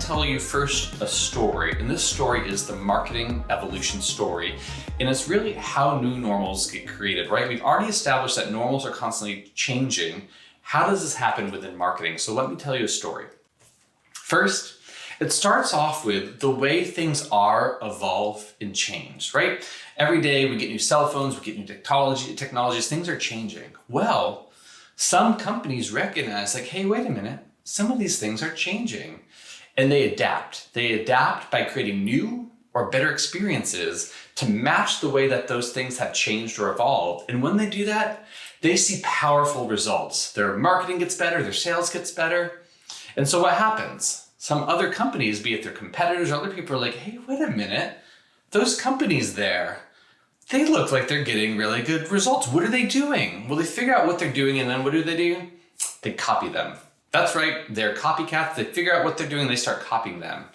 to tell you first a story, and this story is the marketing evolution story, and it's really how new normals get created, right? We've already established that normals are constantly changing. How does this happen within marketing? So let me tell you a story. First, it starts off with the way things are evolve and change, right? Every day we get new cell phones, we get new technologies, things are changing. Well, some companies recognize like, hey, wait a minute, some of these things are changing, and they adapt. They adapt by creating new or better experiences to match the way that those things have changed or evolved. And when they do that, they see powerful results. Their marketing gets better, their sales gets better. And so what happens? Some other companies, be it their competitors or other people, are like, hey, wait a minute, those companies there, they look like they're getting really good results. What are they doing? Well, they figure out what they're doing, and then what do? They copy them. That's right, they're copycats. They figure out what they're doing, they start copying them.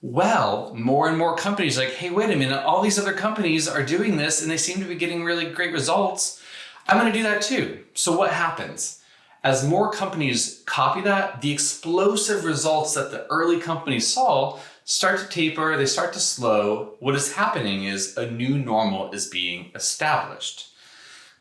Well, more and more companies are like, hey, wait a minute, all these other companies are doing this and they seem to be getting really great results. I'm gonna do that too. So what happens? As more companies copy that, the explosive results that the early companies saw start to taper, they start to slow. What is happening is a new normal is being established.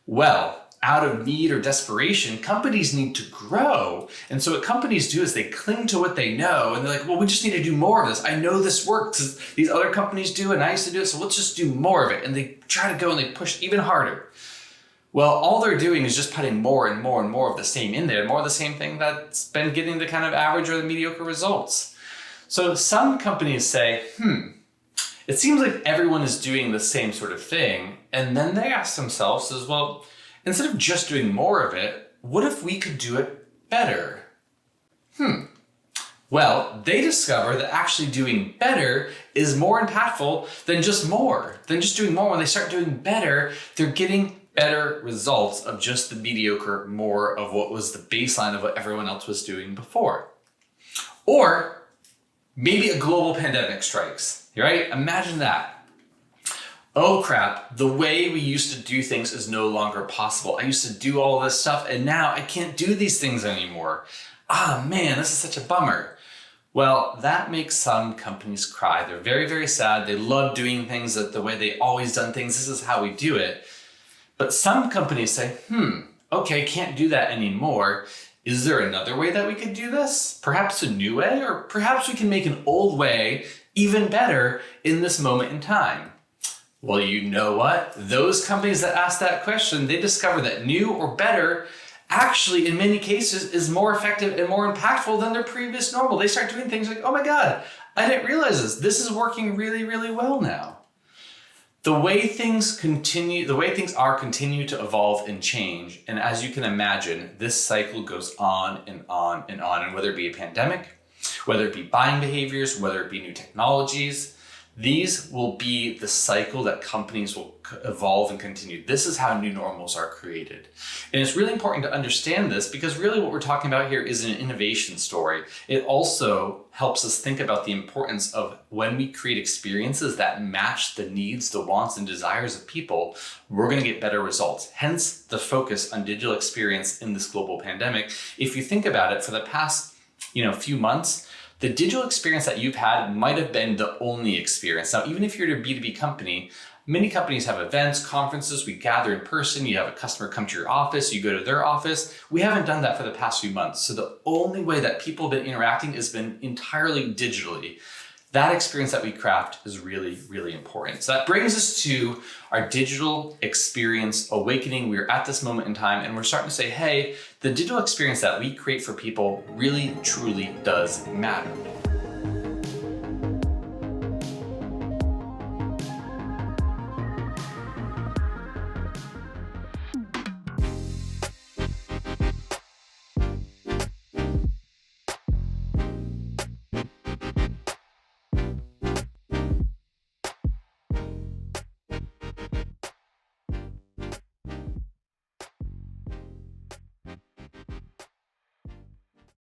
Well, out of need or desperation, companies need to grow. And so what companies do is they cling to what they know, and they're like, well, we just need to do more of this. I know this works. These other companies do it, and I used to do it, so let's just do more of it. And they try to go and they push even harder. Well, all they're doing is just putting more and more and more of the same in there, more of the same thing that's been getting the kind of average or the mediocre results. So some companies say, it seems like everyone is doing the same sort of thing. And then they ask themselves as well, instead of just doing more of it, what if we could do it better? Well, they discover that actually doing better is more impactful than just doing more. When they start doing better, they're getting better results of just the mediocre, more of what was the baseline of what everyone else was doing before. Or maybe a global pandemic strikes, right? Imagine that. Oh crap, the way we used to do things is no longer possible. I used to do all this stuff and now I can't do these things anymore. Ah man, this is such a bummer. Well, that makes some companies cry. They're very, very sad. They love doing things the way they always done things. This is how we do it. But some companies say, okay, can't do that anymore. Is there another way that we could do this? Perhaps a new way, or perhaps we can make an old way even better in this moment in time. Well, you know what? Those companies that ask that question, they discover that new or better actually, in many cases, is more effective and more impactful than their previous normal. They start doing things like, oh my God, I didn't realize this. This is working really, really well now. The way things continue to evolve and change. And as you can imagine, this cycle goes on and on and on. And whether it be a pandemic, whether it be buying behaviors, whether it be new technologies, these will be the cycle that companies will evolve and continue. This is how new normals are created. And it's really important to understand this because really what we're talking about here is an innovation story. It also helps us think about the importance of when we create experiences that match the needs, the wants, and desires of people, we're going to get better results. Hence the focus on digital experience in this global pandemic. If you think about it, for the past few months, the digital experience that you've had might have been the only experience. Now, even if you're a B2B company, many companies have events, conferences, we gather in person, you have a customer come to your office, you go to their office. We haven't done that for the past few months. So the only way that people have been interacting has been entirely digitally. That experience that we craft is really, really important. So that brings us to our digital experience awakening. We're at this moment in time and we're starting to say, hey, the digital experience that we create for people really, truly does matter.